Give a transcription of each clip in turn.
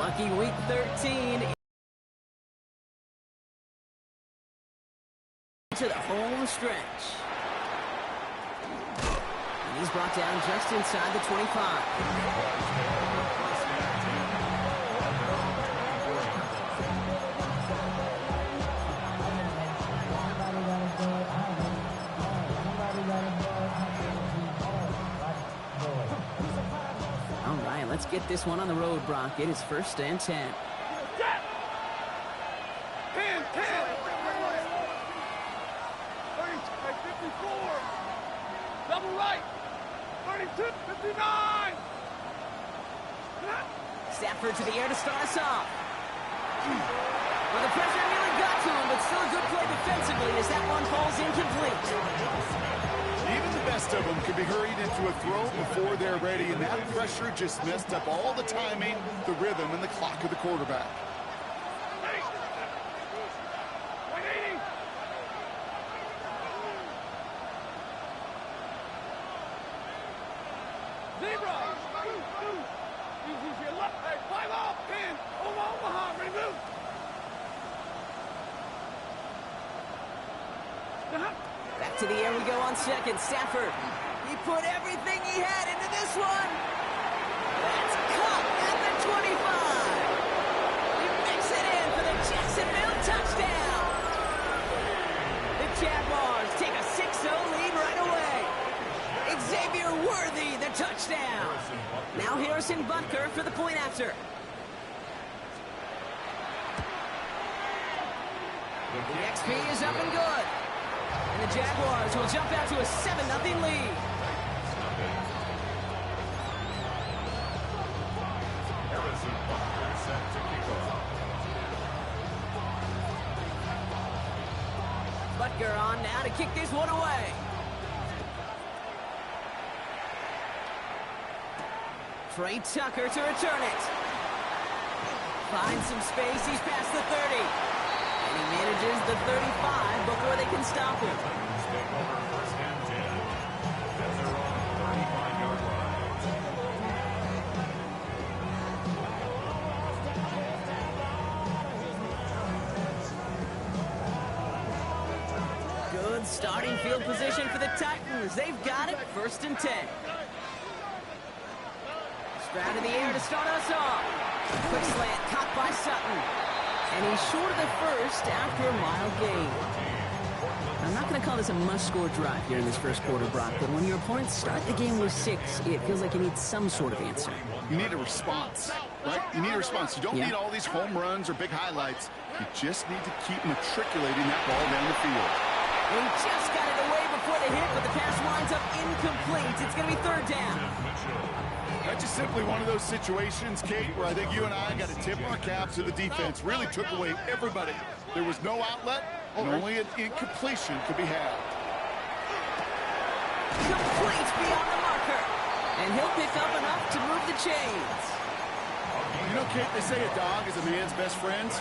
Lucky week 13. To the home stretch. And he's brought down just inside the 25. All right, let's get this one on the road, Brock. It is 1st and 10. 10. 54. Double right. 32. 59. Stafford to the air to start us off. Well, the pressure nearly got to him, but still a good play defensively as that one falls incomplete. Even the best of them can be hurried into a throw before they're ready, and that pressure just messed up all the timing, the rhythm, and the clock of the quarterback. Back to the air we go on second. Stafford. He put everything he had into this one. That's caught at the 25. He makes it in for the Jacksonville touchdown. The Jaguars take a 6-0 lead right away. Xavier Worthy, the touchdown. Now Harrison Butker for the point after. The XP is up and good. And the Jaguars will jump out to a 7-0 lead. Butker on now to kick this one away. Trey Tucker to return it. Finds some space. He's past the 30. And he manages the 35 before they can stop him. Good starting field position for the Titans. They've got it. 1st and 10. Stroud in the air to start us off. Quick slant caught by Sutton. And he's short of the first after a mild gain. I'm not going to call this a must-score drive here in this first quarter, Brock, but when your opponents start the game with 6, it feels like you need some sort of answer. You need a response, right? You need a response. You don't need all these home runs or big highlights. You just need to keep matriculating that ball down the field. He just got it away before the hit, but the pass winds up incomplete. It's going to be 3rd down. That's just simply one of those situations, Kate, where I think you and I got to tip our caps to the defense. Really took away everybody. There was no outlet, and only an incompletion could be had. Complete beyond the marker. And he'll pick up enough to move the chains. You know, Kate, they say a dog is a man's best friend. A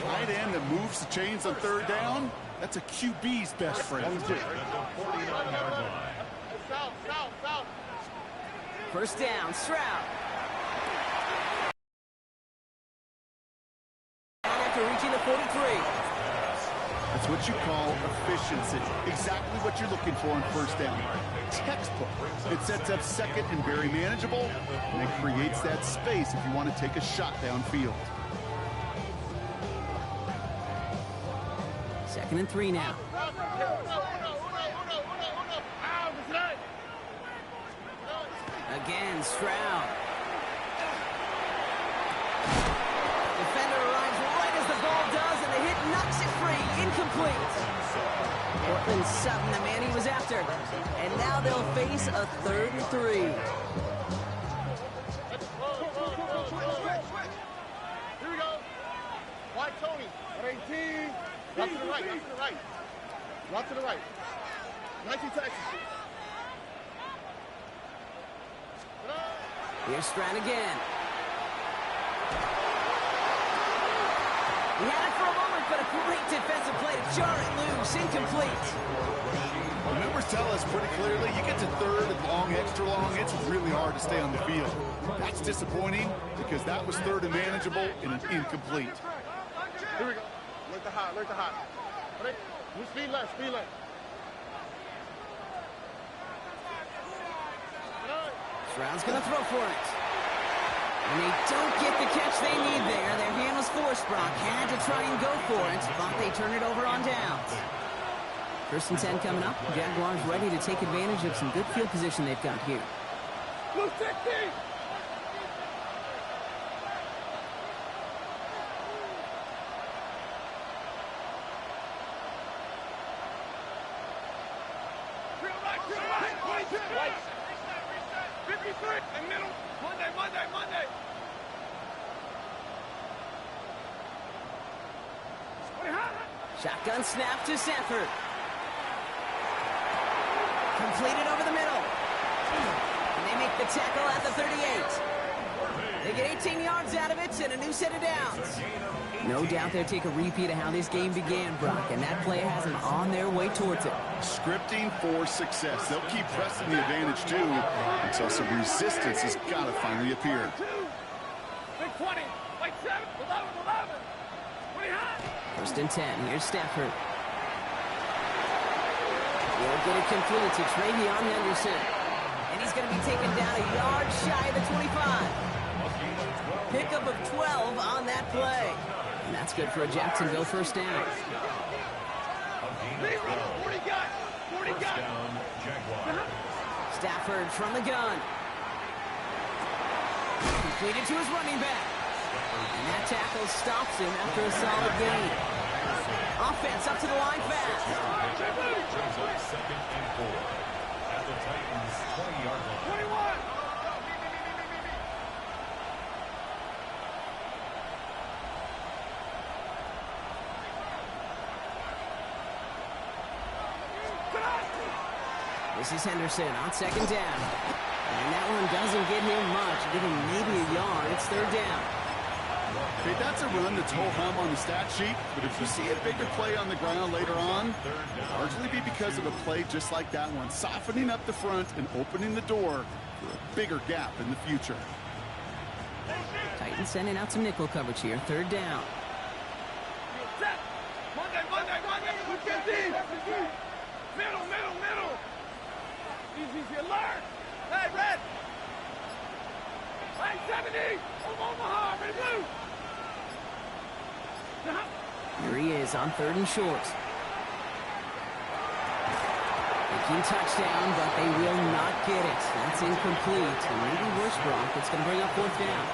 tight end that moves the chains on 3rd down, that's a QB's best friend. First down, Stroud. After reaching the 43. That's what you call efficiency. Exactly what you're looking for on 1st down. Textbook. It sets up 2nd and very manageable, and it creates that space if you want to take a shot downfield. 2nd and 3 now. Again, Stroud. Defender arrives right as the ball does, and the hit knocks it free. Incomplete. Portland Sutton, the man he was after. And now they'll face a 3rd and 3. Here we go. Wide Tony. 18. Route to the right. Route to the right. Route to the right. 19 Texas. Here's Stroud again. He had it for a moment, but a great defensive play to jar it loose. Incomplete. Remember tell us pretty clearly, you get to third and long, extra long, it's really hard to stay on the field. That's disappointing because that was third and manageable and an incomplete. Here we go. Look the hot, look the hot. Ready? Speed left, speed left. Stroud's going to throw for it. And they don't get the catch they need there. Their hand was forced, Brock. Had to try and go for it. Thought they turned it over on downs. 1st and 10 coming up. Jaguars ready to take advantage of some good field position they've got here. Blue 60! Right, 22, right. 53, and middle. Monday. Shotgun snap to Sanford. Completed over the middle. And they make the tackle at the 38. They get 18 yards out of it and a new set of downs. No doubt they'll take a repeat of how this game began, Brock, and that play has them on their way towards it. Scripting for success. They'll keep pressing the advantage, too, until some resistance has got to finally appear. Big 20, like 7, 11. 1st and 10. Here's Stafford. He'll get it complete to Travion Henderson. And he's going to be taken down a yard shy of the 25. Pickup of 12 on that play. And that's good for a Jacksonville 1st down. 40 got. Stafford from the gun. Completed to his running back. And that tackle stops him after a solid gain. Offense up to the line fast. 2nd and 4 at the Titans' 20-yard line. 21. This is Henderson on 2nd down. And that one doesn't get him much. Give him maybe a yard. It's 3rd down. Okay, that's a run that's ho-hum on the stat sheet, but if you see a bigger play on the ground later on, it'll largely be because of a play just like that one, softening up the front and opening the door for a bigger gap in the future. Titans sending out some nickel coverage here. 3rd down. Monday. Middle. Easy, alert. Hey, red. Line 70. Omaha, ready blue. Here he is on 3rd and short. Making touchdown, but they will not get it. That's incomplete. And maybe worse, Brock. It's going to bring up 4th down.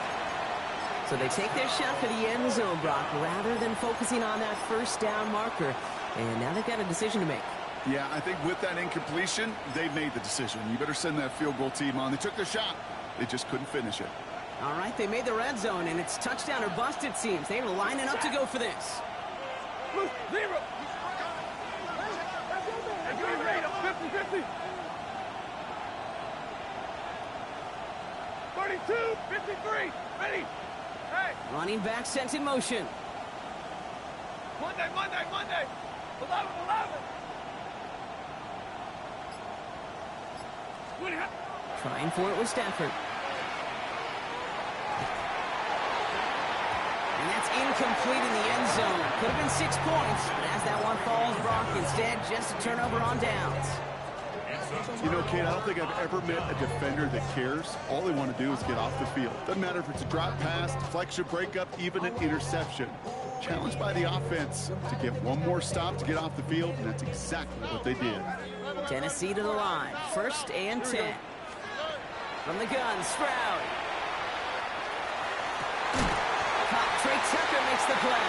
So they take their shot for the end zone, Brock, rather than focusing on that 1st down marker. And now they've got a decision to make. Yeah, I think with that incompletion, they made the decision. You better send that field goal team on. They took their shot. They just couldn't finish it. All right, they made the red zone, and it's touchdown or bust, it seems. They were lining up to go for this. 0. 50. 32, 53, ready. Hey. Running back sent in motion. Monday. 11. Trying for it with Stafford. And that's incomplete in the end zone. Could have been 6 points, but as that one falls, Brock, instead just a turnover on downs. You know, Kate, I don't think I've ever met a defender that cares. All they want to do is get off the field. Doesn't matter if it's a drop pass, deflection, breakup, even an interception. Challenged by the offense to get one more stop to get off the field, and that's exactly what they did. Tennessee to the line. 1st and 10. From the gun, Stroud. Trey Tucker makes the play.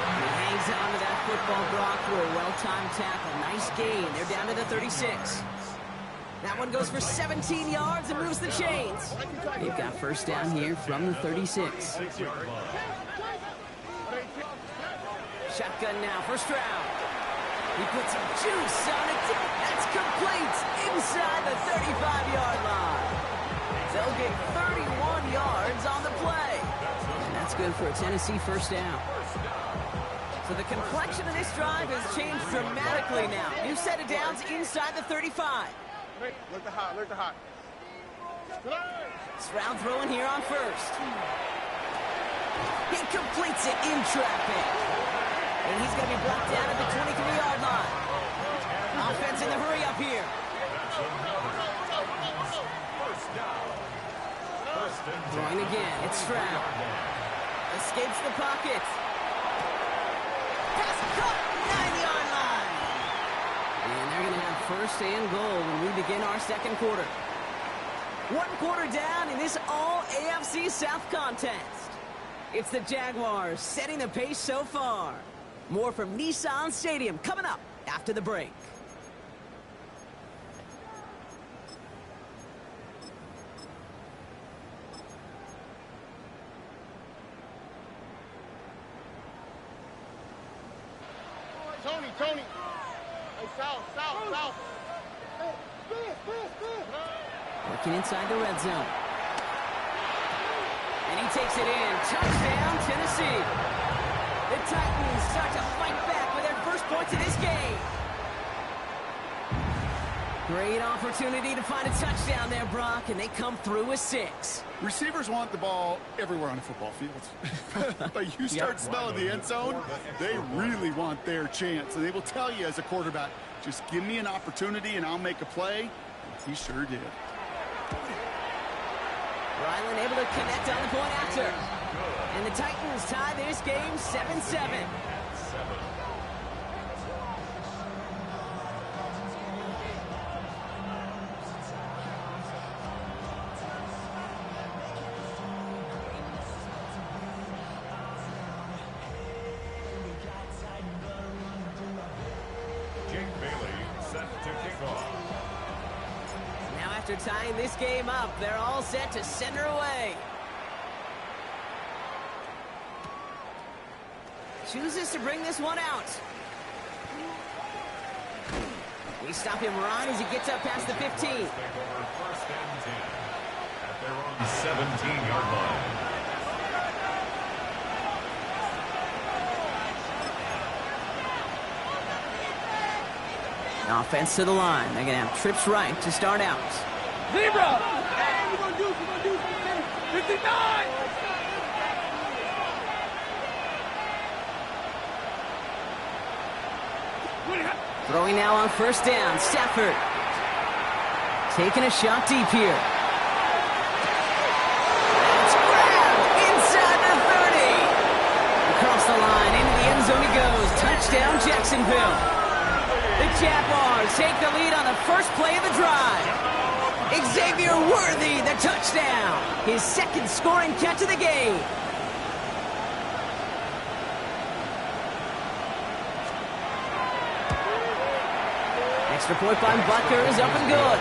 He hangs on to that football, Brock, for a well-timed tackle. Nice gain. They're down to the 36. That one goes for 17 yards and moves the chains. They've got 1st down here from the 36. Shotgun now for Stroud. He puts some juice on it. That's complete inside the 35-yard line. They'll get 31 yards on the play. And that's good for a Tennessee 1st down. So the complexion of this drive has changed dramatically now. New set of downs inside the 35. Look the hot, look the hot. Stroud throwing here on first. He completes it in traffic. And he's going to be brought down at the 23-yard line. Offense in the hurry up here. Throwing again, it's Stroud. Escapes the pocket. Pass cut, 9-yard line. And they're going to have first and goal when we begin our second quarter. 1 quarter down in this all-AFC South contest. It's the Jaguars setting the pace so far. More from Nissan Stadium coming up after the break. Tony. Hey, south. Working inside the red zone. And he takes it in. Touchdown, Tennessee. The Titans start to fight back with their first points of this game. Great opportunity to find a touchdown there, Brock, and they come through with 6. Receivers want the ball everywhere on a football field. But you start smelling the end zone, they really want their chance. And they will tell you as a quarterback, just give me an opportunity and I'll make a play. And he sure did. Ryland able to connect on the point after. And the Titans tie this game 7-7. After tying this game up, they're all set to send her away. Chooses to bring this one out. We stop him right as he gets up past the 15. First and 10 at their own 17-yard line. Offense to the line. They're going to have trips right to start out. Zebra! Hey, we're going to do 59! Throwing now on first down. Stafford. Taking a shot deep here. It's grabbed inside the 30. Across the line, into the end zone he goes. Touchdown, Jacksonville. The Jaguars take the lead on the first play of the drive. Xavier Worthy, the touchdown. His second scoring catch of the game. Extra point by Butker is up and good.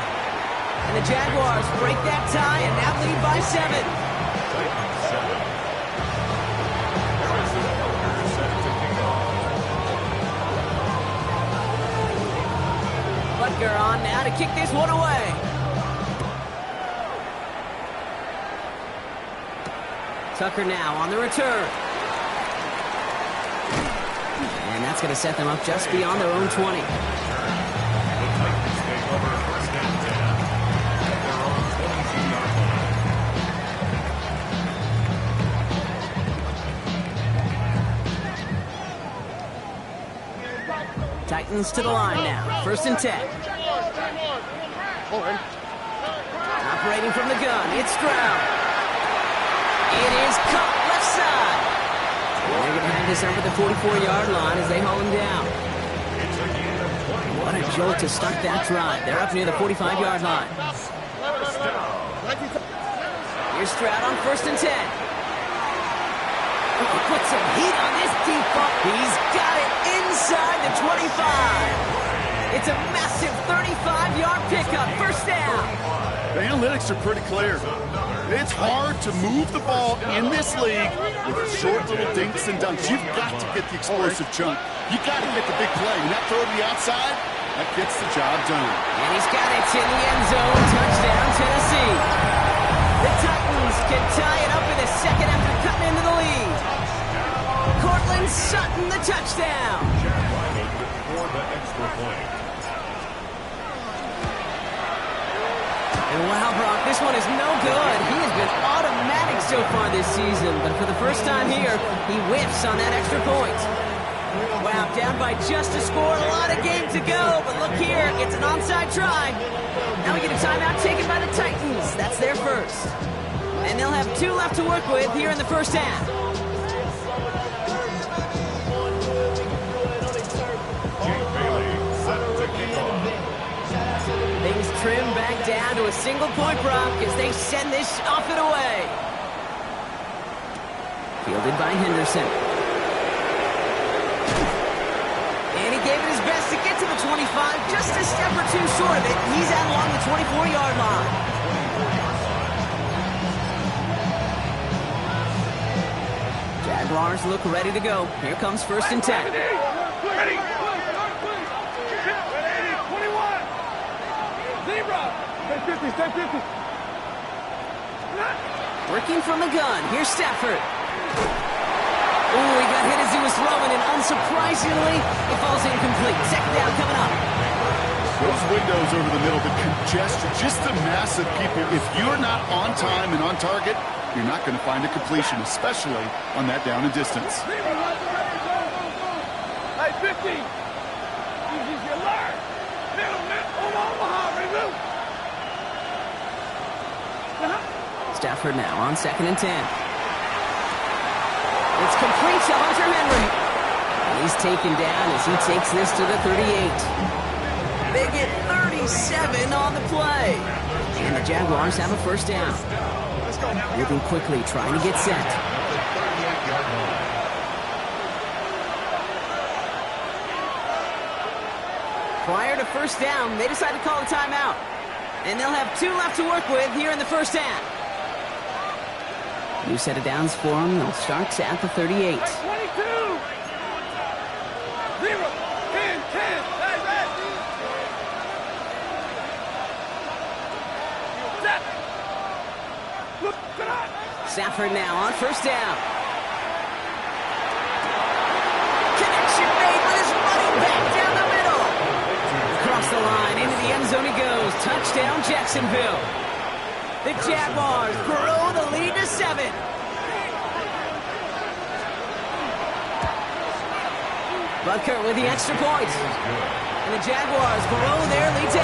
And the Jaguars break that tie and now lead by 7. Butker on now to kick this one away. Tucker now on the return. And that's going to set them up just beyond their own 20. Titans to the line now. First and 10. Operating from the gun, it's Stroud. It is caught left side. And they're going to have this up at the 44-yard line as they haul him down. What a jolt to start that drive. They're up near the 45-yard line. Here's Stroud on first and 10. Oh, put some heat on this deep ball. He's got it inside the 25. It's a massive 35-yard pickup. First down. The analytics are pretty clear. It's hard to move the ball in this league with short little dinks and dunks. You've got to get the explosive chunk. You've got to get the big play. And that throw to the outside, that gets the job done. And he's got it in the end zone. Touchdown, Tennessee. The Titans can tie it up in a second after cutting into the lead. Cortland And Sutton the touchdown. Jack Ryman for the extra point. And wow, Brock, this one is no good. He has been automatic so far this season, but for the first time here, he whiffs on that extra point. Wow, down by just a score, a lot of game to go, but look here, it's an onside try. Now we get a timeout taken by the Titans. That's their first. And they'll have 2 left to work with here in the first half. Jake Bailey set to kick off. Things trim back down to a single-point Brock as they send this off and away. Fielded by Henderson. And he gave it his best to get to the 25, just a step or 2 short of it. He's out along the 24-yard line. Jaguars look ready to go. Here comes 1st and 10. Ready. 21. Zebra. 10-50. Working from the gun. Here's Stafford. Ooh, he got hit as he was throwing, and unsurprisingly, it falls incomplete. 2nd down coming up. Those windows over the middle, the congestion, just the mass of people. If you're not on time and on target, you're not going to find a completion, especially on that down and distance. Hey, 50. Easy alert. Middle, Omaha, remove. Stafford now on 2nd and 10. It's complete to Hunter Henry. And he's taken down as he takes this to the 38. They get 37 on the play. And the Jaguars have a 1st down. Moving quickly, trying to get set. Prior to 1st down, they decide to call a timeout. And they'll have 2 left to work with here in the first half. New set of downs for them. They'll start at the 38. 22. 0, 10, 10. Set. Look, get up. Stafford now on 1st down. Connection made with his running back down the middle. Across the line, into the end zone he goes. Touchdown, Jacksonville. The Jaguars grow the lead to 7. Butker with the extra point. And the Jaguars grow their lead to 8.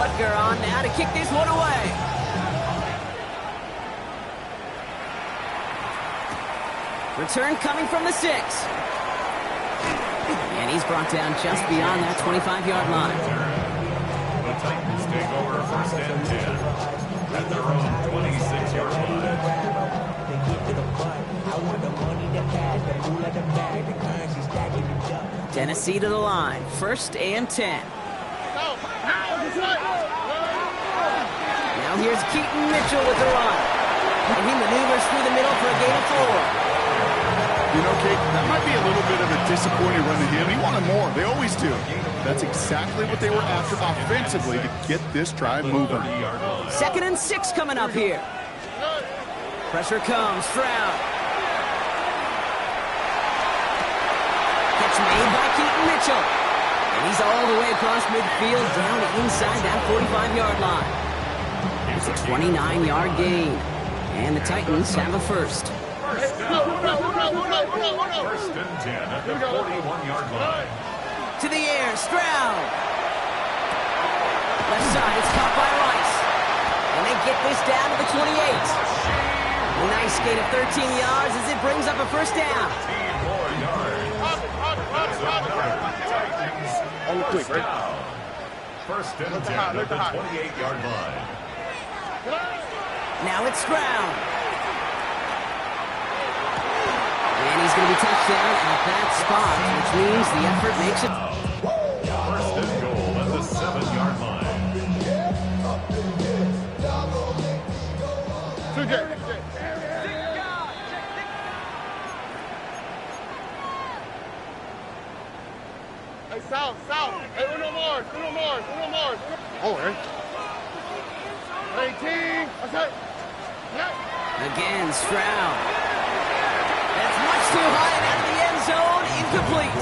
Butker on now to kick this one away. Return coming from the 6. And he's brought down just beyond that 25-yard line. The Titans take over 1st and 10 at their own 26-yard line. Tennessee to the line. 1st and 10. Now here's Keaton Mitchell with the run. And he maneuvers through the middle for a gain of 4. You know, Kate, that might be a little bit of a disappointing run to him. He wanted more. They always do. That's exactly what they were after offensively to get this drive moving. 2nd and 6 coming up here. Pressure comes. Stroud. Catch made by Keaton Mitchell. And he's all the way across midfield down inside that 45-yard line. It's a 29-yard gain. And the Titans have a 1st. 1st and 10 at the 41-yard line. To the air, Stroud. Left side, it's caught by Rice. And they get this down to the 28. A nice gain of 13 yards as it brings up a 1st down. 15 more yards. That's another Titans first down. 1st and 10 at the 28-yard line. Now it's Stroud. And he's going to be touched down at that spot, which means the effort makes it. 1st and goal at the 7-yard line. Hey, south. Hey, Uno Mars. Oh, eh? 18. That's it. Again, Stroud. That's much too high and out of the end zone. Incomplete.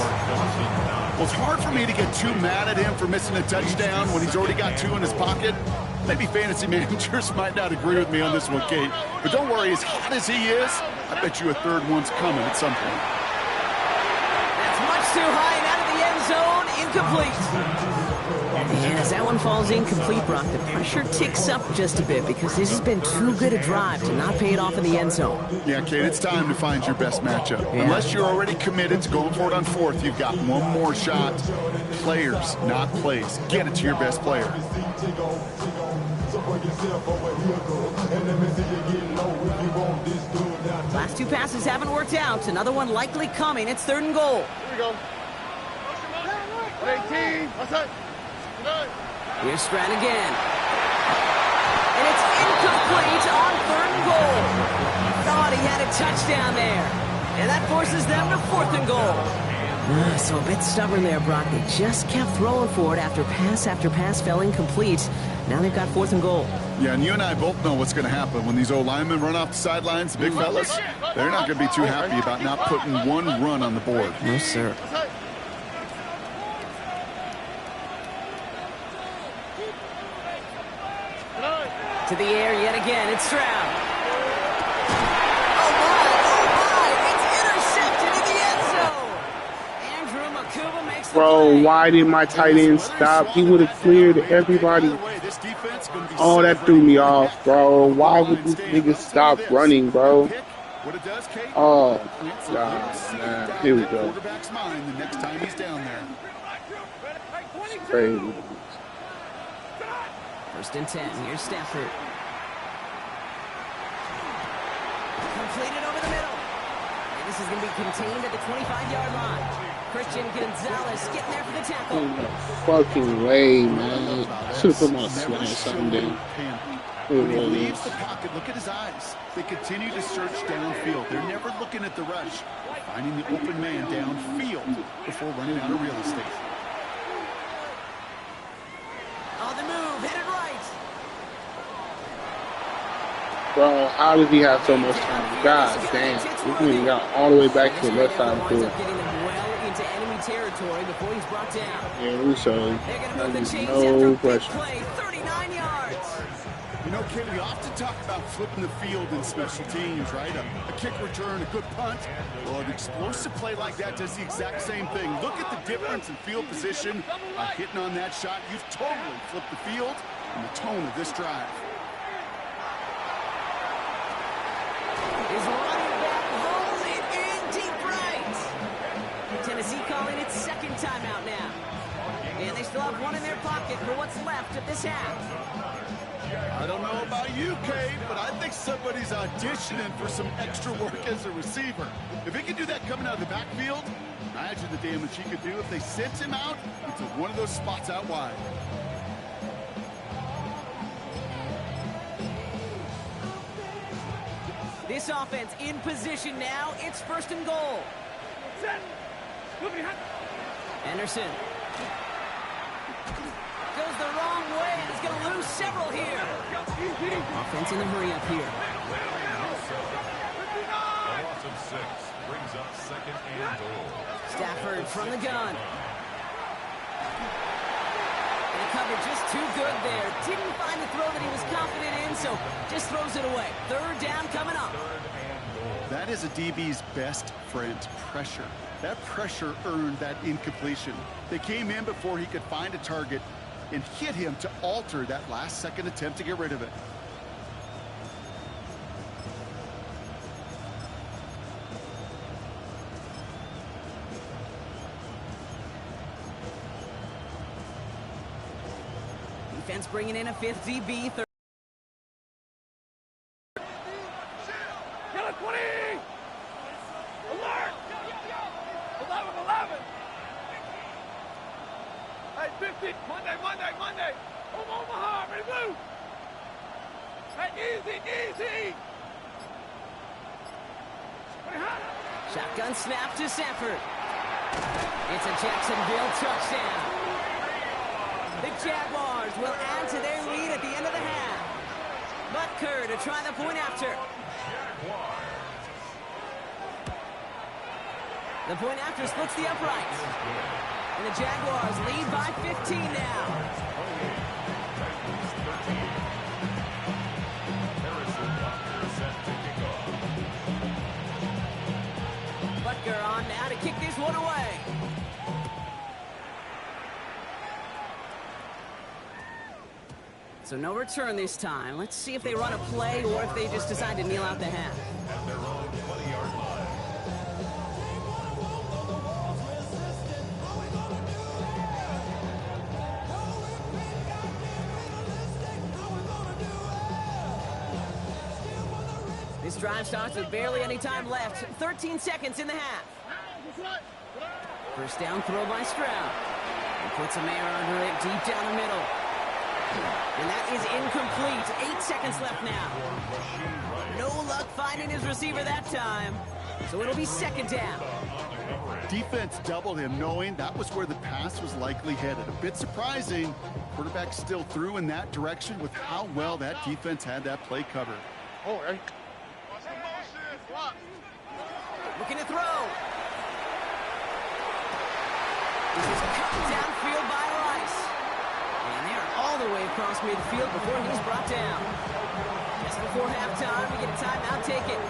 Well, it's hard for me to get too mad at him for missing a touchdown when he's already got 2 in his pocket. Maybe fantasy managers might not agree with me on this one, Kate. But don't worry, as hot as he is, I bet you a third one's coming at some point. That's much too high and out of the end zone. Incomplete. And as that one falls incomplete, Brock, the pressure ticks up just a bit because this has been too good a drive to not pay it off in the end zone. Yeah, Kate, it's time to find your best matchup. Yeah. Unless you're already committed to going for it on 4th, you've got one more shot. Players, not plays. Get it to your best player. Last 2 passes haven't worked out. Another one likely coming. It's 3rd and goal. Here we go. 18. That's it. Here's Stroud again. And it's incomplete on 3rd and goal. Thought he had a touchdown there. And that forces them to 4th and goal. So a bit stubborn there, Brock. They just kept throwing for it after pass fell incomplete. Now they've got 4th and goal. Yeah, and you and I both know what's going to happen when these O-linemen run off the sidelines, the big fellas. They're not going to be too happy about not putting one run on the board. No, sir. To the air yet again. It's Stroud. Oh, my. It's intercepted in the end zone. Andrew Makuba makes the Bro, why did my tight end stop? He would have cleared everybody. Oh, that threw me off, bro. Why would this nigga stop running, bro? Oh, God, man. Here we go. Crazy. 1st and 10. Here's Stafford. Completed over the middle. And this is going to be contained at the 25-yard line. Christian Gonzalez getting there for the tackle. No fucking way, man. Should have put my slash on there. When he leaves the pocket, look at his eyes. They continue to search downfield. They're never looking at the rush. Finding the open man downfield before running out of real estate. On the move, hit it right. Bro, how did he have so much time? God damn. This nigga got all the way back to the left side of the field. Getting them well into enemy territory before he's brought down. Yeah, we showed. They're going to move the chains No after a big pressure. play, 39 yards. You know, Kate, we often talk about flipping the field in special teams, right? A kick return, a good punt. Well, an explosive play like that does the exact same thing. Look at the difference in field position. By hitting on that shot, you've totally flipped the field and the tone of this drive. Is running back holds it in deep right. Tennessee calling its 2nd timeout now. And they still have 1 in their pocket for what's left of this half. I don't know about you, Kate, but I think somebody's auditioning for some extra work as a receiver. If he can do that coming out of the backfield, imagine the damage he could do if they sent him out into one of those spots out wide. This offense in position now. It's 1st and goal. Anderson. Goes the wrong way and is going to lose several here. Offense in the hurry up here. Stafford from the gun. And the cover just too good there. Didn't find the throw that he was confident in, so just throws it away. 3rd down coming up. That is a DB's best friend, pressure. That pressure earned that incompletion. They came in before he could find a target and hit him to alter that last-second attempt to get rid of it. Defense bringing in a 5th DB. Kill it, 20! Alert! 11! Hey, 50! Monday! Omaha, ready blue! Hey, easy! Shotgun snap to Stafford. It's a Jacksonville touchdown. The Jaguars will add to their lead at the end of the half. Butker to try the point after. The point after splits the uprights. And the Jaguars lead by 15 now. Butker on now to kick this one away. So no return this time. Let's see if they run a play or if they just decide to kneel out the half. This drive starts with barely any time left. 13 seconds in the half. First down throw by Stroud. He puts a man under it deep down the middle. And that is incomplete. 8 seconds left now. No luck finding his receiver that time. So it'll be second down. Defense doubled him, knowing that was where the pass was likely headed. A bit surprising. Quarterback still threw in that direction with how well that defense had that play covered. Oh, hey. Looking to throw. This is cut downfield by Rice. And they're all the way across midfield before he's brought down. Just before halftime, we get a timeout taken.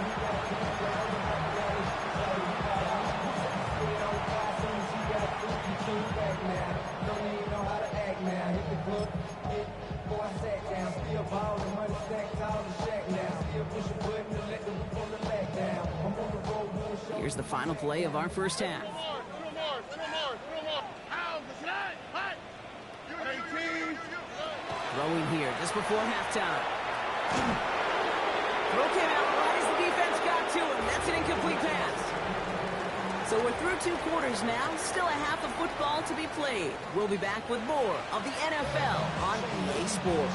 Here's the final play of our first half. Throwing here just before halftime. Throw came out right as the defense got to him. That's an incomplete pass. So we're through 2 quarters now. Still a half of football to be played. We'll be back with more of the NFL on EA Sports.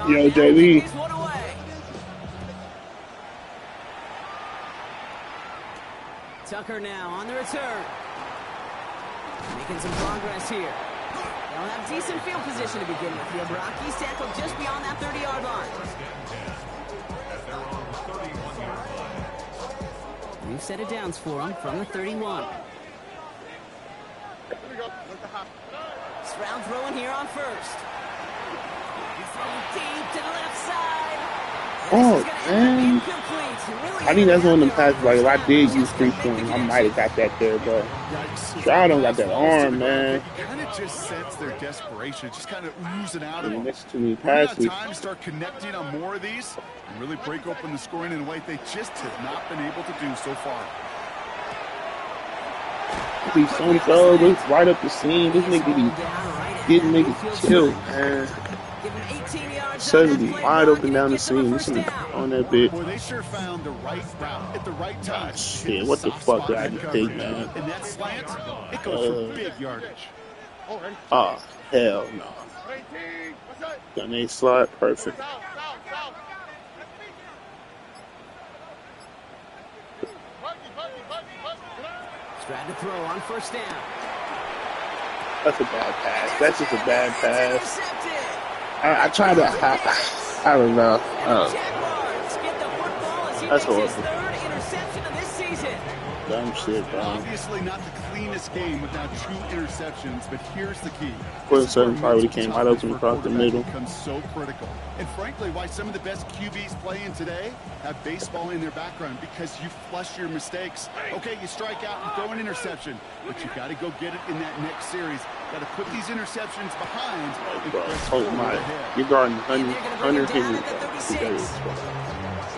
Yo, JB. Tucker now on the return. Making some progress here. They'll have decent field position to begin with here. Brock's tackled just beyond that 30-yard line. New set of downs for him from the 31. Stroud throwing here on first. He's throwing deep to the left side. Oh, man. I think that's one of them passes, like, if I did use free point, I might have got that there, but Stroud don't got that arm, man. Kind of just sense their desperation, just kind of oozing out of them. That's too many We've got passes. time to start connecting on more of these and really break open the scoring in a way they just have not been able to do so far. These some throws, look right up the seam. This nigga be getting niggas killed, man. 70 wide open down the seam. This nigga on that bit. Boy, they sure found the right route at the right time. Ah, shit, what the fuck did I just take, man? And that slant, it goes for big yardage. Oh, hell no. Got a slot, perfect. Stroud to throw on first down. That's a bad pass. That's just a bad pass. I try to. I don't know. That's horrible. Dumb shit, bro. Obviously not the cleanest game without 2 interceptions, but here's the key. Quarter 7 probably came wide open across the middle. Becomes so critical, and frankly, why some of the best QBs playing today have baseball in their background, because you flush your mistakes. Okay, you strike out and throw an interception, but you got to go get it in that next series. Got to put these interceptions behind. Oh my! You're guarding 100 hit.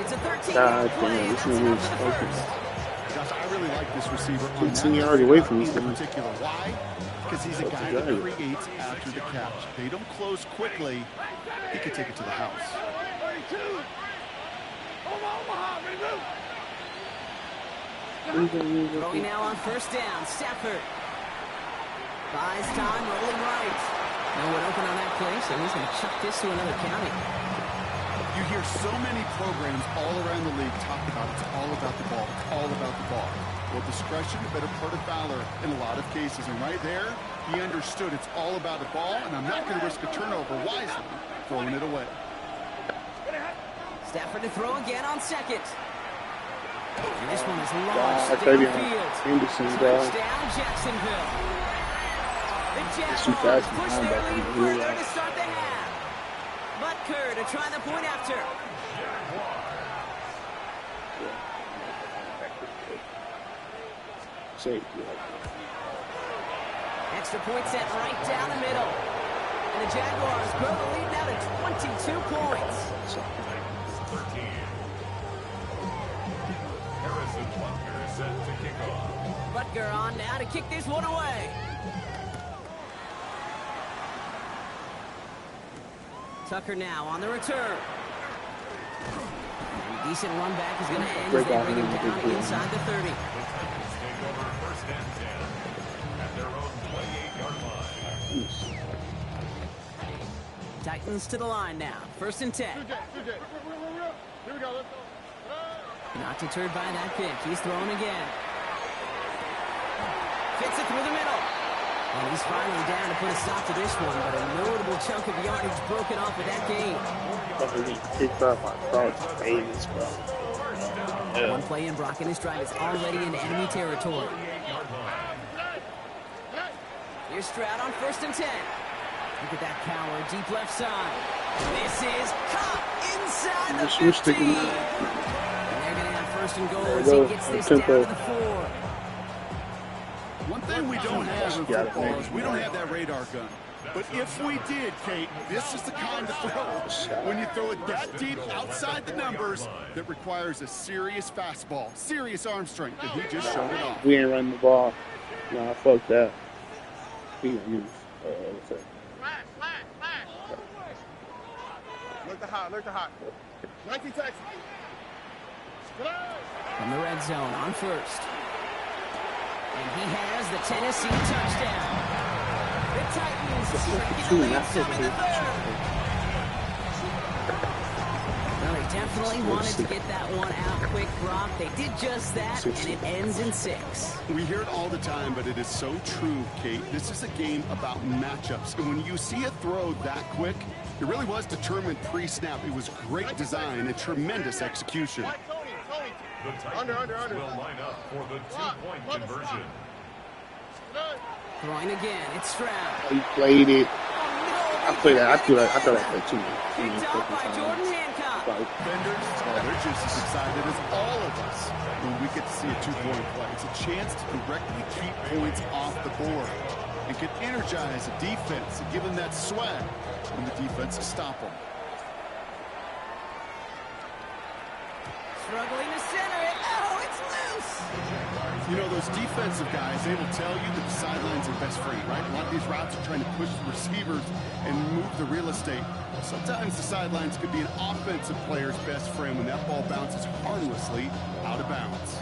It's a 13 God damn, this nigga is focused. Josh, I really like this receiver. 15 yards away from this in thing. particular. Why? Because he's a guy that creates after the catch. They don't close quickly. He could take it to the house. Throwing now on first down. Stafford buys time, rolling right. No one open on that play, so he's going to chuck this to another county. You hear so many programs all around the league talk about it's all about the ball. It's all about the ball. Well, discretion, a better part of valor in a lot of cases. And right there, he understood it's all about the ball, and I'm not going to risk a turnover wisely, throwing it away. Stafford to throw again on second. And this one is launched downfield. Touchdown, Jacksonville. The Jaguars push their lead further to start the half. Butker to try the point after. Extra point set right down the middle. And the Jaguars grow the lead now to 22 points. 13. Harrison Butker set to kick off. Butker on now to kick this one away. Tucker now on the return. A decent run back is going to end as they bring him down inside the 30. First and 10 at their own 28-yard line. Titans to the line now. First and 10. Here we go. Let's go. Not deterred by that pick. He's throwing again. Fits it through the middle. And he's finally down to put a stop to this one, but a notable chunk of yardage broken off of that game. Picked up my thoughts, famous, bro. One play in, Brock and his drive is already in enemy territory. Here's Stroud on first and 10. Look at that power, deep left side. This is caught inside the 15. And they're going to have first and goal as he gets this down to the 4. One thing we don't have in football is we don't have that radar gun. But if we did, Kate, this is the kind of throw, when you throw it that deep outside the numbers, that requires a serious fastball, serious arm strength, and he just showed it off. We ain't running the ball. Nah, fuck that. We gonna use, what's that? Look the hot. 19 Texas. From the red zone on first. And he has the Tennessee touchdown. The Titans taking the lead 7-3. Well, they definitely wanted to get that one out quick, Brock. They did just that, and it ends in 6. We hear it all the time, but it is so true, Kate. This is a game about matchups. And when you see a throw that quick, it really was determined pre-snap. It was great design and tremendous execution. The Titans will line up for the 2-point conversion. Throwing again, it's Stroud. He played it. I played that. I thought I played too. Picked off by Jordan Hancock. Defenders, they're just as excited as all of us when we get to see a 2-point play. It's a chance to directly keep points off the board and can energize a defense and give them that swag when the defense stop them. Struggling to center it. Oh, it's loose. You know, those defensive guys, they will tell you that the sidelines are best friend, right? A lot of these routes are trying to push the receivers and move the real estate. Sometimes the sidelines could be an offensive player's best friend when that ball bounces harmlessly out of bounds.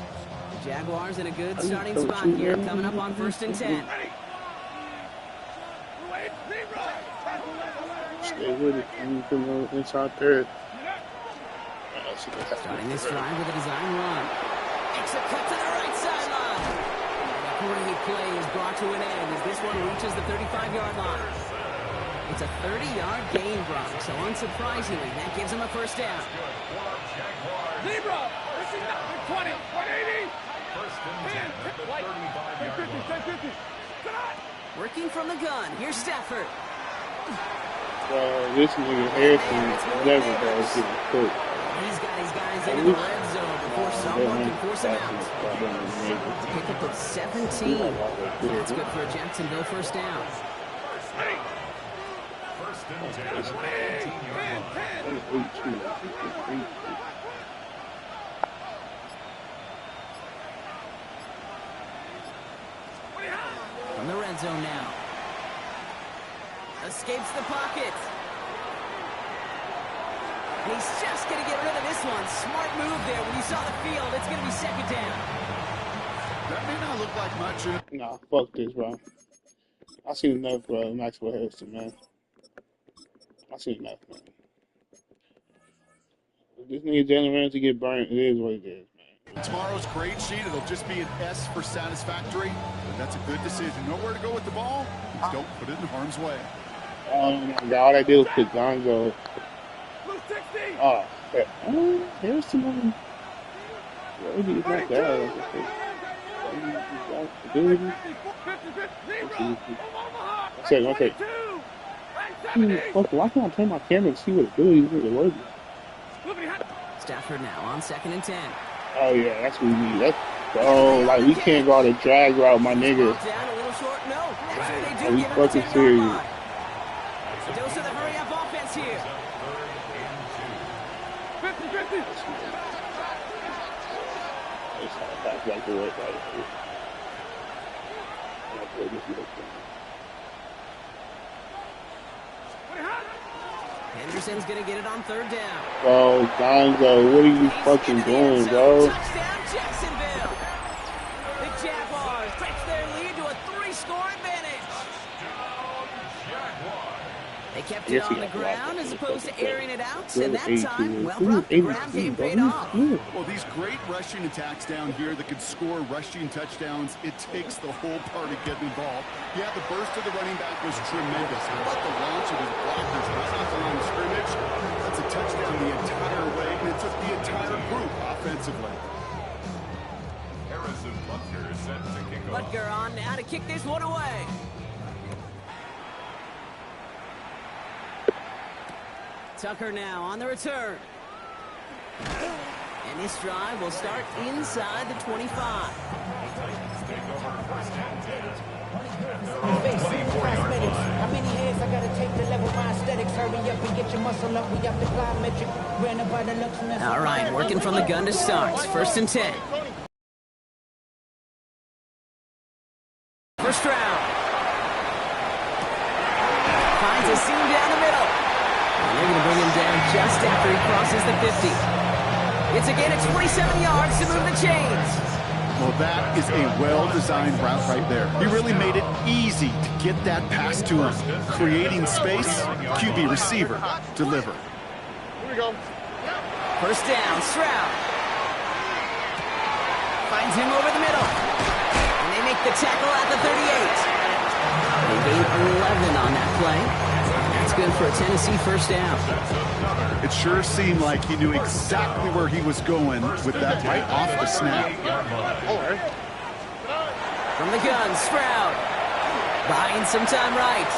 The Jaguars in a good starting spot here, coming up on first and 10. Stay with it. You can inside third. Starting this drive with a design run. Makes a cut to the right sideline. The quarterly play is brought to an end as this one reaches the 35-yard line. It's a 30-yard gain, Brock, so unsurprisingly, that gives him a first down. Libra, this is not 20, 180. First and 10 at the 35-yard line. Working from the gun, here's Stafford. This nigga Harrison never does get cooked. He's got his guys in the red zone before someone can force him out. Pick up of 17. That's good for a Jacksonville first down. First and 10 at the 18-yard line. From the red zone now. Escapes the pocket. And he's just going to get rid of this one. Smart move there. When you saw the field, it's going to be second down. That may not look like much. Nah, fuck this, bro. I seen enough, bro. Maxwell Harrison, man. I seen enough, man. This nigga Jalen Ramsey get burnt. It is what it is, man. Tomorrow's grade sheet, it'll just be an S for satisfactory. But that's a good decision. Know where to go with the ball. Don't put it in harm's way. Oh my God! All I did was put Gonzo. Oh, there's someone. Maybe it's not bad. Okay. Fuck, why can't I turn my camera and see what it does? Stafford now on 2nd and 10. Oh yeah, that's what we need. Like we can't go on a drag route, my nigga. Down a little short. No, that's what they do. Are we Get him the fucking 10-yard serious? line. Dose of the hurry-up offense here. 50-50. Back to it, Henderson's going to get it on 3rd down. Bro, Gonzo, what are you fucking doing, bro? Touchdown, Jacksonville. The Jaguars stretch their lead to a 3-score advantage. They kept it on the ground as opposed to airing it out, and that time, well, Brock, the ground game paid off. Well, these great rushing attacks down here that could score rushing touchdowns, it takes the whole party getting involved. Yeah, the burst of the running back was tremendous. How about the launch of his blockers right off the line of scrimmage? That's a touchdown the entire way, and it took the entire group offensively. Harrison Butker is set to kick off. Butker on now to kick this one away. Tucker now on the return. And this drive will start inside the 25. How many heads I gotta take to level my aesthetics? Hurry up and get your muscle up. We got the plyometric. Granted by the looks and All right, working from the gun to start. 1st and 10. First round. Finds a seam down the middle. And they're going to bring him down just after he crosses the 50. It's again at 27 yards to move the chains. Well, that is a well-designed route right there. He really made it easy to get that pass to him. Creating space, QB receiver, deliver. Here we go. First down, Stroud. Finds him over the middle. And they make the tackle at the 38. They gain 11 on that play. That's good for a Tennessee first down. It sure seemed like he knew exactly where he was going with that right off the snap. From the gun, Stroud. Buying some time right.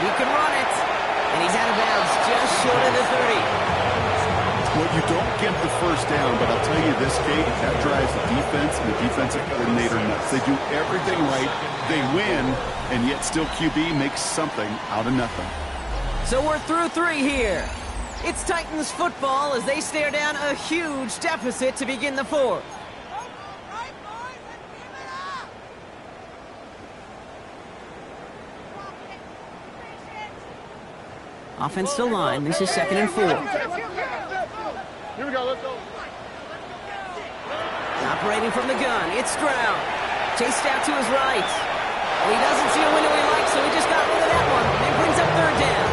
He can run it. And he's out of bounds just short of the 30. Well, you don't get the first down, but I'll tell you this, Kate, that drives the defense and the defensive coordinator nuts. They do everything right, they win, and yet still QB makes something out of nothing. So we're through 3 here. It's Titans football as they stare down a huge deficit to begin the 4th. Offensive line, this is 2nd and 4. Here we go, let's go. Operating from the gun, it's Stroud. Chased out to his right. And he doesn't see a window he likes, so he just got rid of that one. And brings up 3rd down.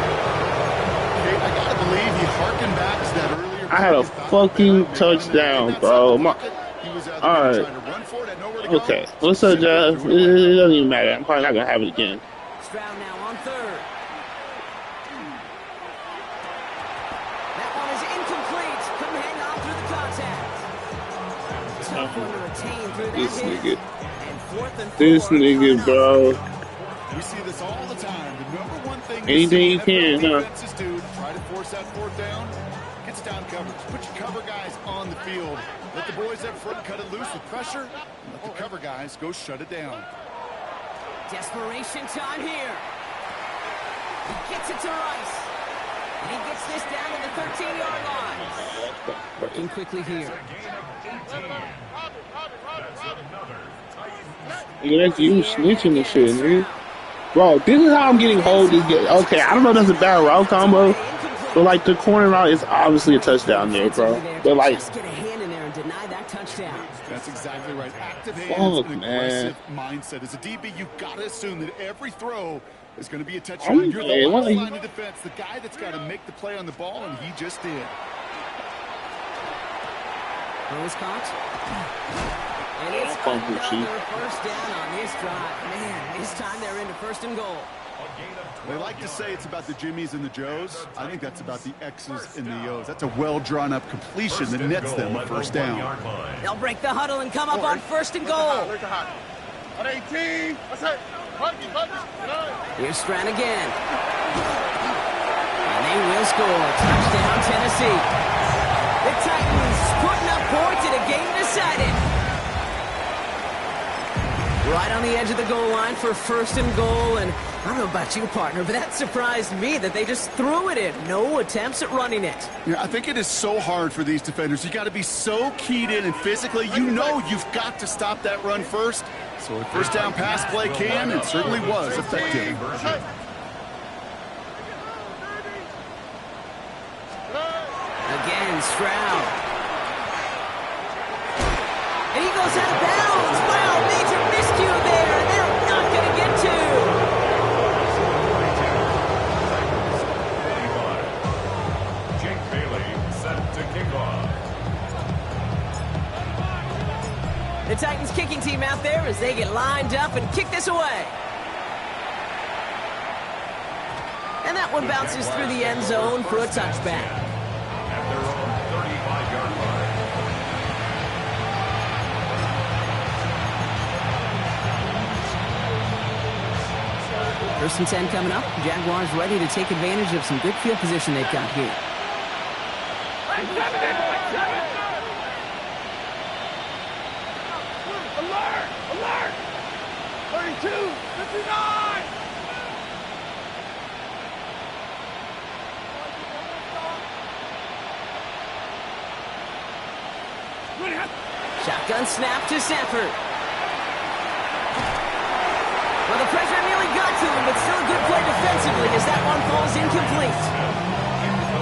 Kate, I gotta believe he harkened back to that earlier. I had a fucking touchdown, bro. Alright. Okay. What's up, Jeff? It doesn't even matter. I'm probably not going to have it again. Stroud now on 3rd. That one is incomplete. Couldn't hang on through the contact. Tough one to retain through that This hit. nigga. And 4th and 4. This nigga, bro. We see this all the time. The number one thing Anything you can, huh? defenses do, try to force that 4th down. Gets down coverage. Put your cover guys on the field. Let the boys up front cut it loose with pressure. And let the cover guys go shut it down. Desperation time here. He gets it to Rice. And he gets this down to the 13-yard line. Working quickly here. Nigga, that's you snitching and shit, nigga. Bro, this is how I'm getting hold this game. Okay, I don't know if that's a bad route combo, but like the corner route is obviously a touchdown there, bro. But like, Just get a hand in there and deny that touchdown. That's exactly right. Active hands fuck, and man. aggressive mindset. As a DB, you've got to assume that every throw is going to be a touchdown. You're the man, last what are you- line of defense, the guy that's got to make the play on the ball, and he just did. Throw is caught. And it's another first down on this drive. Man, this time they're into first and goal. They like to say it's about the Jimmies and the Joes. I think that's about the X's and the O's. That's a well-drawn-up completion that nets them a first down. They'll break the huddle and come up on first and goal. On 18. That's it. Here's Strand again. And they will score. Touchdown, Tennessee. The Titans putting up points in a game decided. Right on the edge of the goal line for first and goal. And I don't know about you, partner, but that surprised me that they just threw it in. No attempts at running it. Yeah, I think it is so hard for these defenders. You got to be so keyed in and physically. You know you've got to stop that run first. So a first down pass play can and certainly was effective. Again, Stroud. And he goes out of bounds. Wow, major miscue there, and they're not going to get to. Jake Bailey set to kick off. The Titans kicking team out there as they get lined up and kick this away. And that one bounces through the end zone for a touchback. At their own 35-yard line. First and 10 coming up. Jaguars ready to take advantage of some good field position they've got here. Alert! Alert! 32! 59! Shotgun snap to Sanford. Well, the pressure nearly got to him, but still a good play defensively as that one falls incomplete.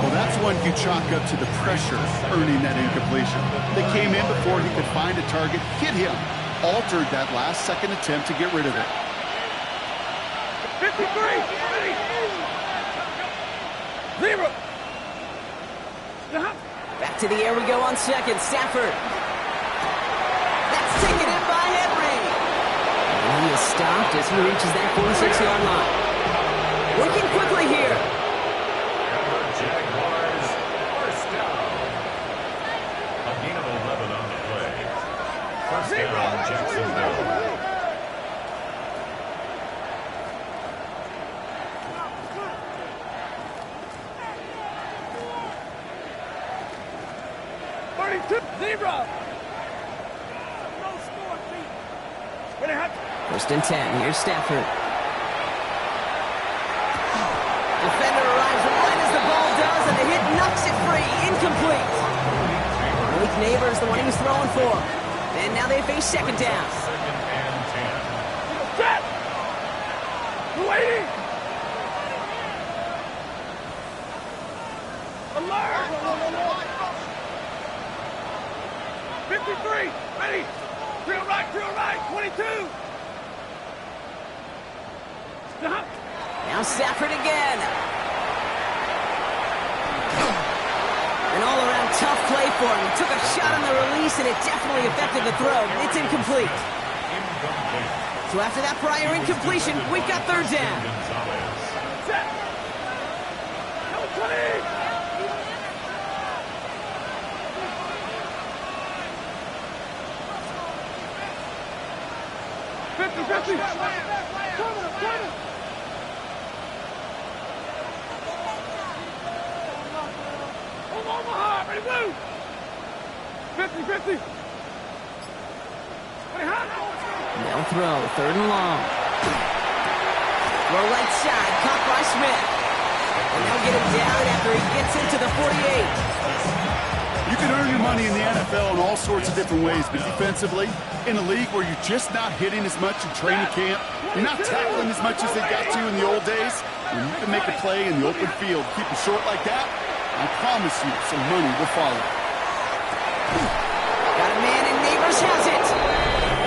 Well, that's one you chalk up to the pressure earning that incompletion. They came in before he could find a target, hit him, altered that last-second attempt to get rid of it. 53! 0! Back to the air we go on second. Stafford. That's taken in by Henry. And he is stopped as he reaches that 46-yard line. Working quickly here. The Jaguars first down. A gain of 11 on the play. First down, Jacksonville. First and 10. Here's Stafford. Defender arrives right as the ball does, and the hit knocks it free. Incomplete. Malik Neighbors, the one he was throwing for. And now they face second down. Second and 10. Set! Waiting! Alert! 53! Ready! Drill right, 22! Stop! Now Stafford again. An all-around tough play for him. He took a shot on the release, and it definitely affected the throw. It's incomplete. So after that prior incompletion, we've got third down. Set! Number 20! Omaha, ready, move! 50. They'll throw, third and long. Throw right side, caught by Smith. And they'll get him down after he gets into the 48. You can earn your money in the NFL in all sorts of different ways, but defensively, in a league where you're just not hitting as much in training camp, you're not tackling as much as they got to in the old days, when you can make a play in the open field, keep it short like that, I promise you some money will follow. Got a man and Neighbors has it.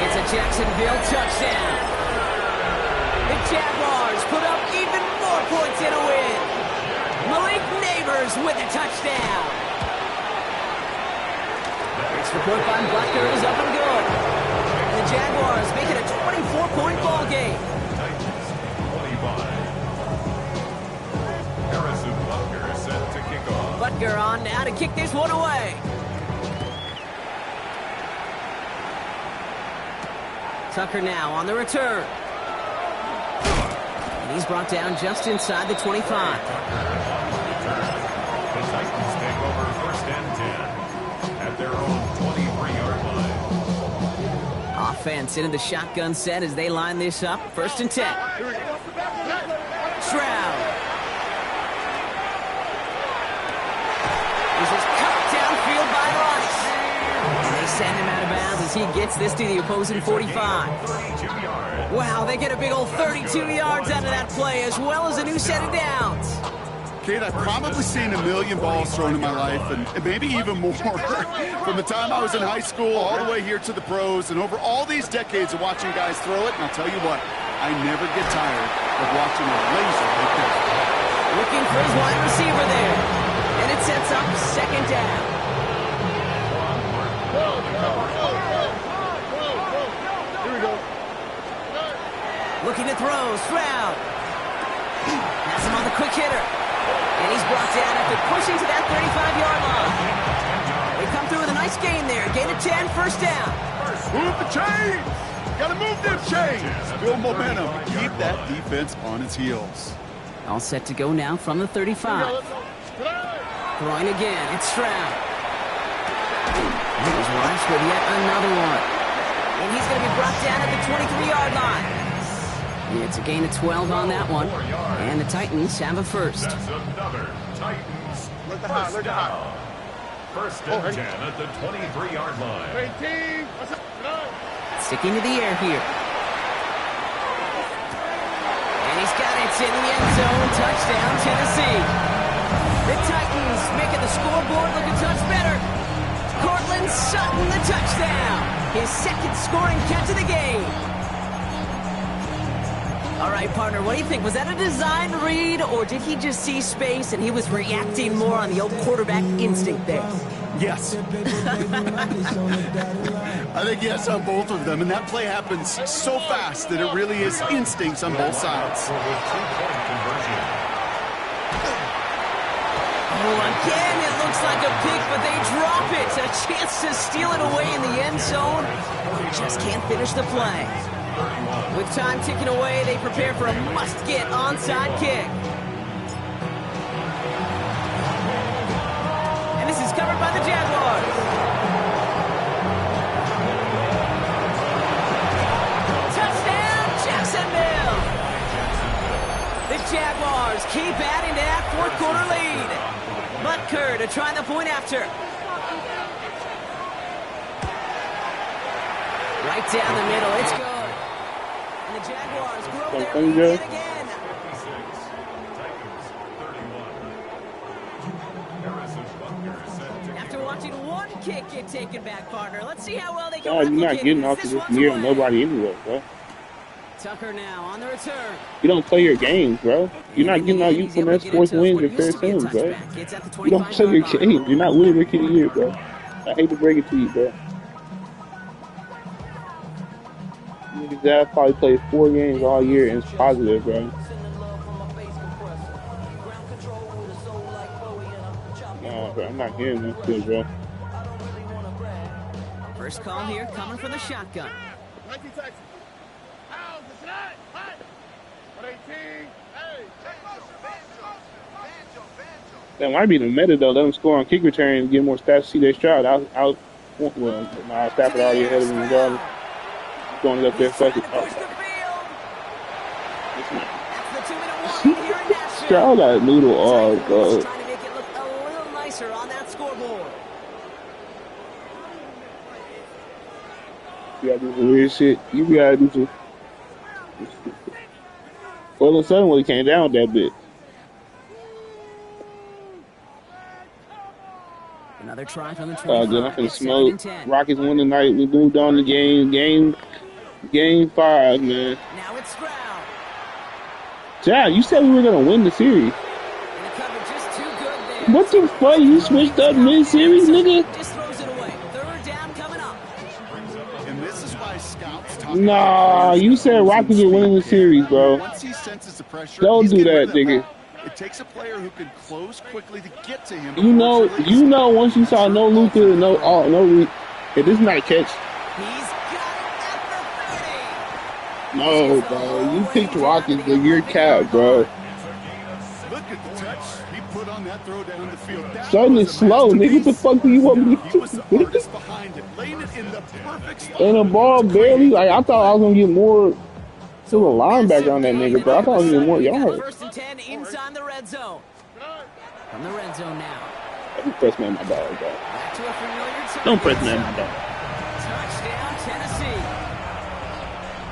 It's a Jacksonville touchdown. The Jaguars put up even more points in a win. Malik Neighbors with a touchdown. Support by Butker is up and good. And the Jaguars make it a 24-point ball game. Titans 25. Harrison Butker set to kick off. Butker on now to kick this one away. Tucker now on the return. And he's brought down just inside the 25. The Titans take over 1st and 10 at their own 23-yard line. Offense into the shotgun set as they line this up. 1st and 10. Shroud. This is cut downfield by Rice. And they send him out of bounds as he gets this to the opposing 45. 32 yards. Wow, they get a big old 32 yards out of that play, as well as a new set of downs. Kate, I've probably seen a million balls thrown in my life, and maybe even more. From the time I was in high school all the way here to the pros, and over all these decades of watching guys throw it, and I'll tell you what, I never get tired of watching a laser like that. Looking for his wide receiver there. And it sets up 2nd down. Here we go. Looking to throw, Stroud. Has him on the quick hitter. And he's brought down after pushing to that 35-yard line. They come through with a nice gain there. Gain of 10, 1st down. Move the chains! Gotta move them chains! Build momentum. Keep that defense on its heels. All set to go now from the 35. Throwing again, it's Stroud. Here's Rice with yet another one. And he's going to be brought down at the 23-yard line. It's a gain of 12 on that one. And the Titans have a 1st. That's another Titans first down. 1st and 10 at the 23-yard line. Sticking to the air here. And he's got it in the end zone. Touchdown, Tennessee. The Titans making the scoreboard look a touch better. Cortland Sutton, the touchdown. His 2nd scoring catch of the game. All right, partner, what do you think? Was that a design read, or did he just see space and he was reacting more on the old quarterback instinct there? Yes. I think yes on both of them, and that play happens so fast that it really is instincts on both sides. Oh, again, it looks like a pick, but they drop it. A chance to steal it away in the end zone. Just can't finish the play. With time ticking away, they prepare for a must-get onside kick. And this is covered by the Jaguars. Touchdown, Jacksonville! The Jaguars keep adding to that 4th quarter lead. Butker to try the point after. Right down the middle, it's good. And the Jaguars grow their lead yet again. After watching one kick get taken back, partner, let's see how well they can replicate. You're not getting off of this near nobody anyway, bro. Tucker now on the return. You don't play your games, bro. You're not getting all you from that sports wins and fair teams, bro. You don't play your games. You're not winning rookie of the year, bro. I hate to break it to you, bro. Niggas that probably played 4 games all year and it's positive, bro. Nah, bro, I'm not hearing this shit, bro. First call here coming from the shotgun. That might be the meta, though. Let them score on kick return and get more stats to see their Stroud. Stafford already ahead of him regardless. Going up there, fuck it. Stroud got a noodle all, bro. Trying to make it look a little nicer on that scoreboard. You gotta do some weird shit. You gotta do some. All of a sudden, when he came down with that bit. Another try from the 25. Good. I'm finna smoke. Rockets won tonight. We moved on the game. Game 5, man. Now it's Stroud. John, you said we were gonna win the series. And the cover just too good there. What the fuck? You switched up mid-series, nigga? Just throws it away. 3rd down talking Nah, about you said Rockets are winning the series, bro. Once he senses the pressure, Don't do that, nigga. It takes a player who can close quickly to get to him. You know, once you saw no Luka, hey, this is not a catch. He's got it at the 30. No, bro. You picked Rockets, but you're capped, bro. Look at the touch he put on that throw down the field. Son is slow, nigga. What the fuck do you want me to He do? was the artist behind it, laying it in the perfect spot. And the ball barely, like, I thought I was gonna get more to the linebacker on that nigga, bro. I thought I was gonna get more yards. First and 10 inside the red zone. From the red zone now. Don't press me on my dog, bro. Back to a familiar target. Don't press me on my dog. Touchdown, Tennessee.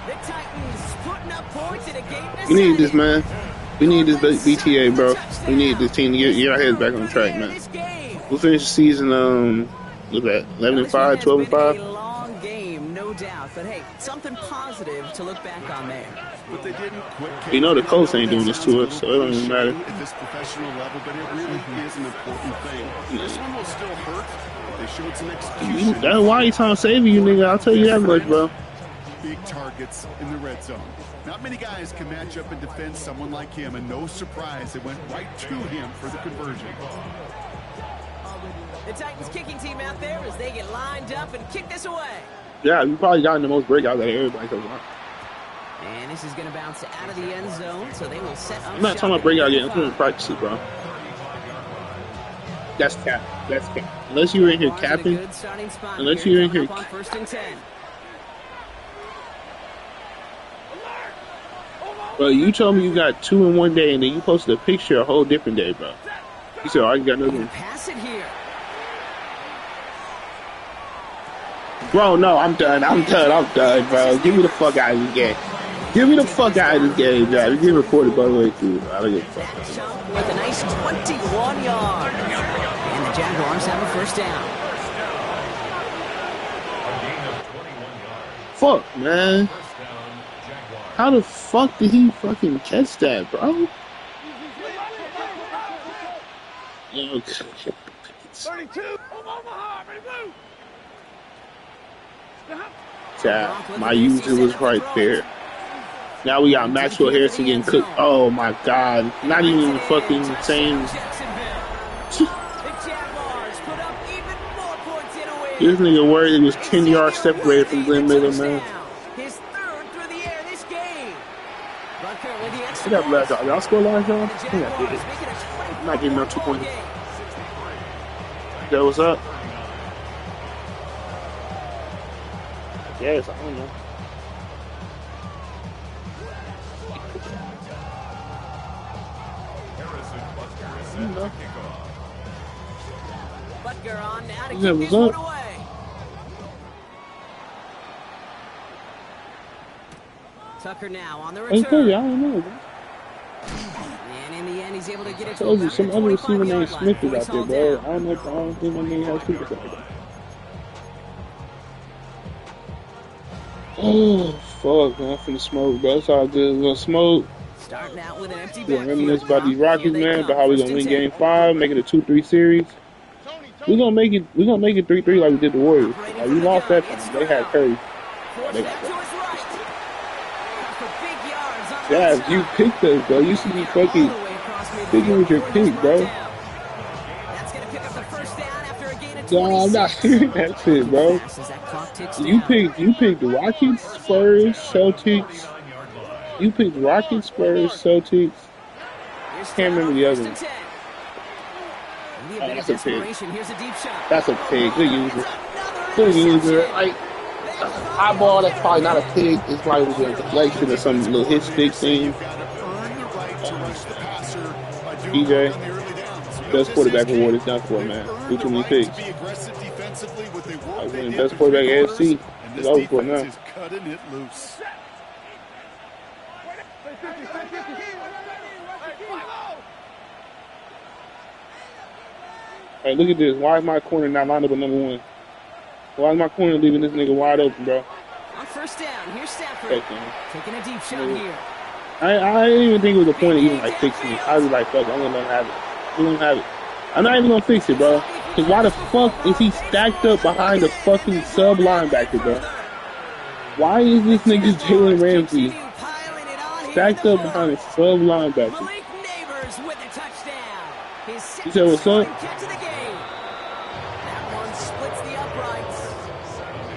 The Titans putting up points in a game decided. We need this, man. We need this BTA, bro. We need this team to get our heads back on track, man. We'll finish the season, what's that, 11-5, 12-5? A long game, no doubt. But hey, something positive to look back on there. But they didn't quit. You know the Colts ain't doing this to us, so it don't even matter. At this professional level, but it really is an important thing. This one will still hurt, but they showed some execution. That's why he's trying to save you, nigga. I'll tell you that much, bro. Big targets in the red zone. Not many guys can match up and defend someone like him, and no surprise, it went right to him for the conversion. The Titans kicking team out there as they get lined up and kick this away. Yeah, you probably gotten the most breakouts out of everybody so far. And this is going to bounce out of the end zone, so they will set up. I'm not talking about breakout yet. I'm talking about practices, bro. That's cap. That's cap. Unless you're in here capping. Unless you're in here. First and 10. Bro, you told me you got 2 in one day, and then you posted a picture a whole different day, bro. You said, "Oh, I got another one." Pass it here. Bro, no, I'm done, bro. Get me the fuck out of this game. Get me the fuck out of this game, bro. You get recorded, by the way, too. I don't give a fuck. With a nice 21 yards. And the Jaguars have a first down. Fuck, man. How the fuck did he fucking catch that, bro? Okay. 32. Omaha, ready blue. Yeah, my user was right there. Now we got Maxwell Harrison getting cooked. Oh my god. Not even the fucking same. This nigga worried he was 10 yards separated from Glenn Miller, man. His third through the air this game. What up, last y'all? Y'all score last y'all? I think I did it. I'm not giving up 2 points. That was up. Yes, I don't know. Butker on now to Yeah, keep what's this one up? away. Tucker now on the Hey, return. Cody, I don't know, bro. And in the end, he's able to get it to Told you, about some the other receiver 25-yard named line. Smith is Voice out there, all bro. down. I don't think my name has super like that. Oh, fuck, man. I'm finna smoke, bro. It's all good. We're gonna smoke. Starting out with an empty We're gonna backfield. reminisce about these Rockets, Here they man, come. about how we're First gonna and win 10. game 5, make it a 2-3 series. We're gonna make it 3-3 like we did the Warriors. Operating Like, from we the lost gun. that It's time. They had Stroud. Curry. Forced They back got to his right. For big yards on the Yeah, inside. you picked us, bro. You should be All fucking the way across midfield thinking with your before he's pick, brought bro. down. That's gonna pick up the first down after a gain of No, I'm not 26. hearing that shit, bro. Fast as that clock ticks You down. picked the Rockets, Spurs, Celtics. You picked Rockets, Spurs, Celtics. Here's Can't remember the Stroud, other first one. and 10. Maybe a Oh, bit of that's a pick. desperation. Here's a deep shot. That's a pig. Good user. Another Good user. interception. Like, eyeball, that's probably not a pig. It's probably a deflection or some little hit stick thing. You've got to earn the right to rush the passer by doing DJ, it on the early downs. best quarterback award is done for, man. Do too many picks. Be aggressive defensively. What they I were, was they winning did best through quarterback three AFC. quarters, and It's this over for defense now. is cutting it loose. Hey, look at this. Why is my corner not lined up at number 1? Why is my corner leaving this nigga wide open, bro? On first down, here's Stafford. Heck, man. Taking a deep shot here. I didn't even think it was a point of even like fixing it. I was like, fuck, I'm gonna let him have it. We're gonna have it. I'm not even gonna fix it, bro. Cause why the fuck is he stacked up behind a fucking sub linebacker, bro? Why is this nigga Jalen Jaguars Ramsey continue piling it on here in stacked the up behind a fourth. sub linebacker? Malik Neighbors with a touchdown. His You second said what's scoring up? catch of the game. That one splits the uprights.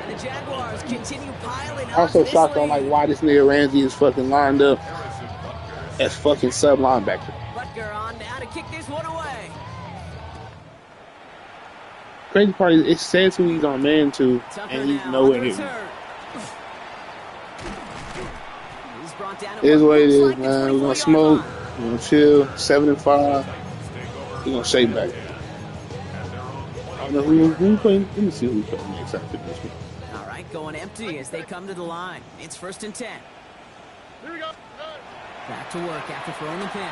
And the Jaguars continue piling on Also to this shocked on like lead. why this nigga Ramsey is fucking lined up as fucking sub linebacker. Butker on now to kick this one away. Crazy part is it says who he's on man to, Tucker and he's now nowhere on the near me. return. He's brought down at It is what it looks is, like the man. We're gonna 24-yard smoke, line. we're gonna chill, 7-5. We're gonna shake back. I don't know who playing. Let me see who playing next after this one. All right, going empty as they come to the line. It's 1st and 10. Here we go. Back to work after throwing the pick.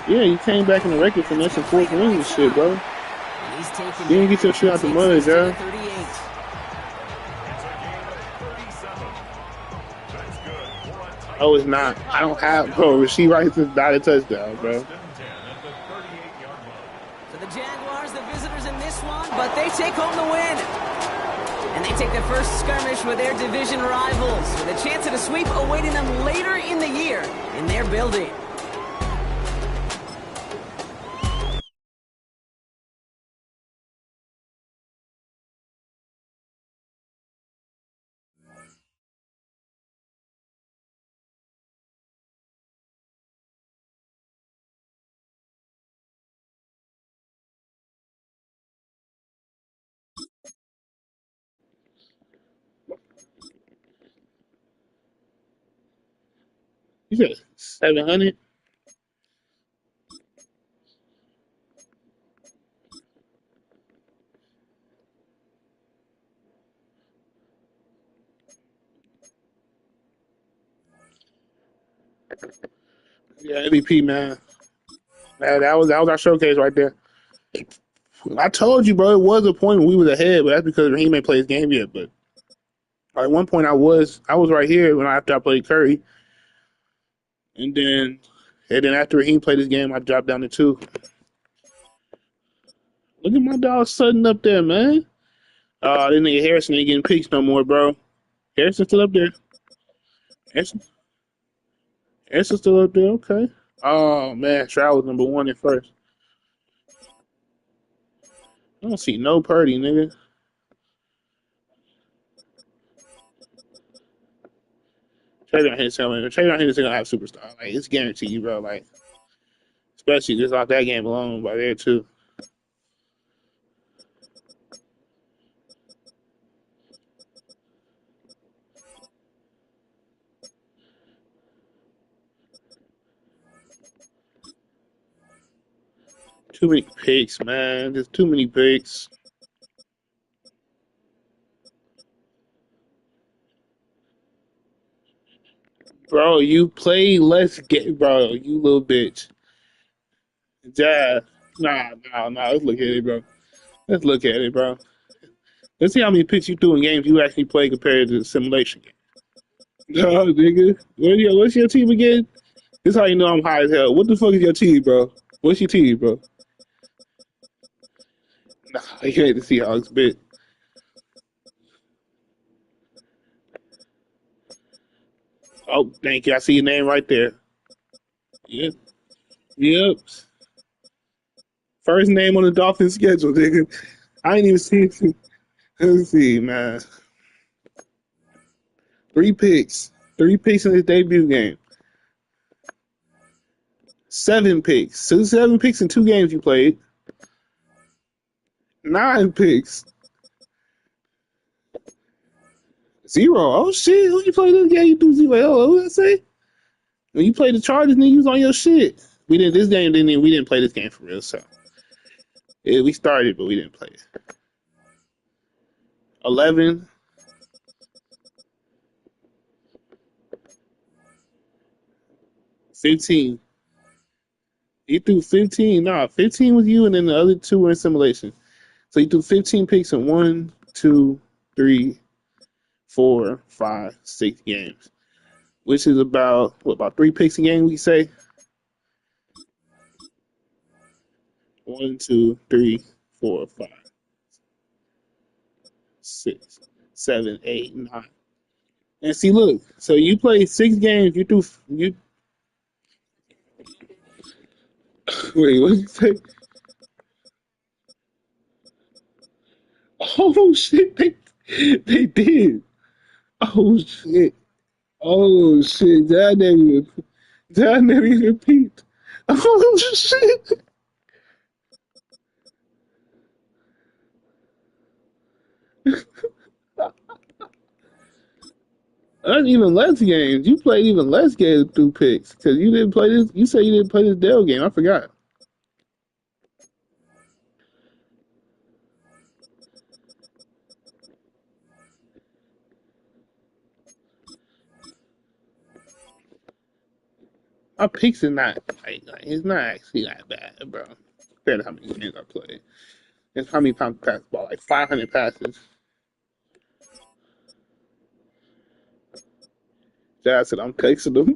Yeah, you came back in the record for next and fourth ring and shit, bro. And he's taken You didn't get your shit out the takes mud, this to Joe. the 38. Oh, it's not. I don't have, bro. Rasheed Rice is not a touchdown, bro. So the Jaguars, the visitors in this one, but they take home the win. And they take the first skirmish with their division rivals with a chance at a sweep awaiting them later in the year in their building. You said 700? Yeah, MVP, man. That was our showcase right there. I told you, bro, it was a point when we was ahead, but that's because he ain't played his game yet. But at one point, I was right here after I played Curry, and then after he played his game, I dropped down to 2. Look at my dog Sutton up there, man. This nigga Harrison ain't getting picks no more, bro. Harrison's still up there. Harrison, Harrison's still up there. Okay. Oh man, Stroud was number 1 at first. I don't see no Purdy, nigga. Trayvon Henderson gonna have superstar. Like it's guaranteed, bro. Like especially just off that game alone, by there too. Too many picks, man. There's too many picks. Bro, you play less get bro, you little bitch. Yeah. Nah. Let's look at it, bro. Let's look at it, bro. Let's see how many picks you threw in games you actually play compared to the simulation game. No, nigga. What's your team again? This is how you know I'm high as hell. What the fuck is your team, bro? What's your team, bro? Nah, you ain't the Seahawks, bitch. Oh, thank you. I see your name right there. Yep. Yep. First name on the Dolphins schedule, nigga. I ain't even see it. Let's see, man. 3 picks. 3 picks in his debut game. 7 picks. So 7 picks in 2 games you played. 9 picks. 0. Oh shit. When you play this game, you do 0. Oh, what did I say? When you played the Chargers, nigga, you was on your shit. We didn't play this game for real, so yeah, we started, but we didn't play it. 11. 15. He threw 15. Nah, 15 was you, and then the other 2 were in simulation. So he threw 15 picks in 1, 2, 3, 4, 5, 6 games, which is about 3 picks a game, we say? 1, 2, 3, 4, 5, 6, 7, 8, 9. And see, look. So you play 6 games. You. Wait, what did you say? Oh shit! They did. Oh shit! Oh shit! That never even peeped. Oh shit! That's even less games. You played even less games through picks because you didn't play this. You said you didn't play this Dell game. I forgot. My picks are not. It's not actually that bad, bro. Compared to how many games I played. It's how many times I passed the ball, like 500 passes. Dad said I'm texting them.